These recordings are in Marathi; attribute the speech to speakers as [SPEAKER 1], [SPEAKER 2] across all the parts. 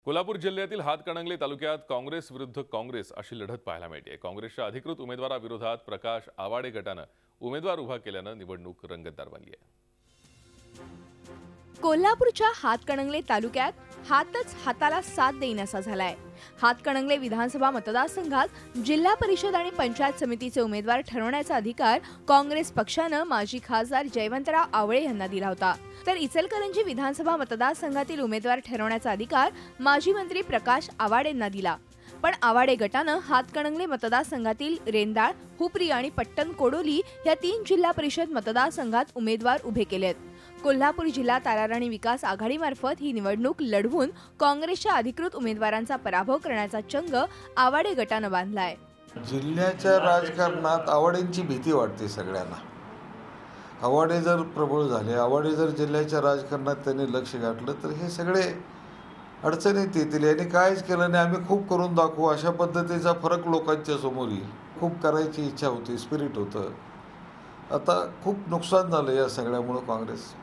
[SPEAKER 1] कोल्हापूर जिल्ह्यातील हातकणंगले तालुक्यात काँग्रेस विरुद्ध काँग्रेस अशी लढत पाहायला मिळते। काँग्रेसच्या अधिकृत उमेदवाराविरोधात प्रकाश आवाडे गटाने उमेदवार उभा केल्याने निवडणूक रंगतदार बनली आहे।
[SPEAKER 2] कोल्हापूरच्या हातकणंगले तालुक्यात हातच हाताला साथ देईनासा झालाय। हातकणंगले विधानसभा मतदारसंघात जिल्हा परिषद आणि पंचायत समितीचे उमेदवार ठरवण्याचा अधिकार काँग्रेस पक्षाने माजी खासदार जयवंतराव आवळे यांना दिला होता, तर इचलकरंजी विधानसभा मतदारसंघातील उमेदवार ठरवण्याचा अधिकार माजी मंत्री प्रकाश आवाडेंना दिला। पण आवाडे गटाने हातकणंगले मतदारसंघातील रेंदाळ, हुपरी आणि पट्टण कोडोली या 3 जिल्हा परिषद मतदारसंघात उमेदवार उभे केलेत। कोल्हापूर जिल्हा ताराराणी विकास आघाडीमार्फत ही निवडणूक लढवून काँग्रेसच्या अधिकृत उमेदवारांचा पराभव करण्याचा चंग आवाडे गटाने बांधलाय।
[SPEAKER 3] जिल्ह्याच्या राजकारणात आवाडेंची भीती वाटते सगळ्यांना। आवाडे जर प्रबळ झाले, आवाडे जर जिल्ह्याच्या राजकारणात त्यांनी लक्ष घातलं तर हे सगळे अडचणीत येतील। यांनी काहीच केलं नाही, आम्ही खूप करून दाखवू अशा पद्धतीचा फरक लोकांच्या समोर येईल। खूप करायची इच्छा होती, स्पिरिट होतं। आता खूप नुकसान झालं या सगळ्यामुळे। काँग्रेस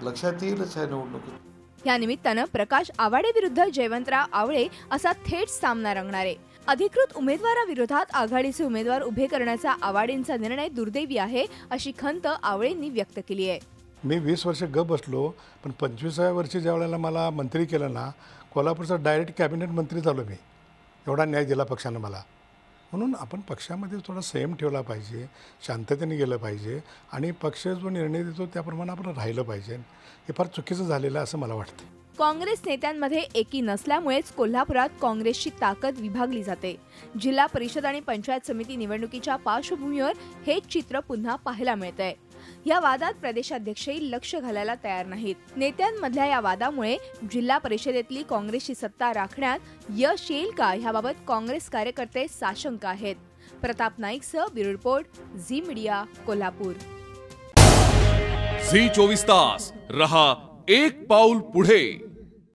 [SPEAKER 3] लक्षात येईलच या निवडणुकीत।
[SPEAKER 2] या निमित्तानं प्रकाश आवाडे विरुद्ध जयवंतराव आवळे असा थेट सामना रंगणार आहे। अधिकृत उमेदवाराविरोधात आघाडीचे उमेदवार उभे करण्याचा आवाडेंचा निर्णय दुर्दैवी आहे, अशी खंत आवळेंनी व्यक्त केली आहे।
[SPEAKER 4] मी 20 वर्ष गप बसलो, पण 25व्या वर्षी ज्या वेळेला मला मंत्री केलं ना, कोल्हापूरचा डायरेक्ट कॅबिनेट मंत्री झालो मी। एवढा न्याय दिला पक्षाने मला। म्हणून आपण पक्षामध्ये थोडा संयम ठेवला पाहिजे, शांततेने गेलं पाहिजे आणि पक्ष जो निर्णय देतो त्याप्रमाणे आपण राहिलं पाहिजे। हे फार चुकीचं झालेलं आहे असं मला वाटतं।
[SPEAKER 2] काँग्रेस नेत्यांमध्ये एकी नसल्यामुळेच कोल्हापुरात काँग्रेसची ताकद विभागली जाते। जिल्हा परिषद आणि पंचायत समिती निवडणुकीच्या पार्श्वभूमीवर हे चित्र पुन्हा पाहायला मिळतंय। या वादात प्रदेशाध्यक्षही लक्ष घालायला तयार नाहीत। नेत्यांमधल्या या वादामुळे जिल्हा परिषदेतली काँग्रेसची सत्ता राखण्यात यश येईल का, याबाबत काँग्रेस कार्यकर्ते साशंक आहेत। प्रताप नाईकसह bureau report, Zee media, Kolhapur.
[SPEAKER 5] Zee 24 तास रहा एक पाऊल पुढे।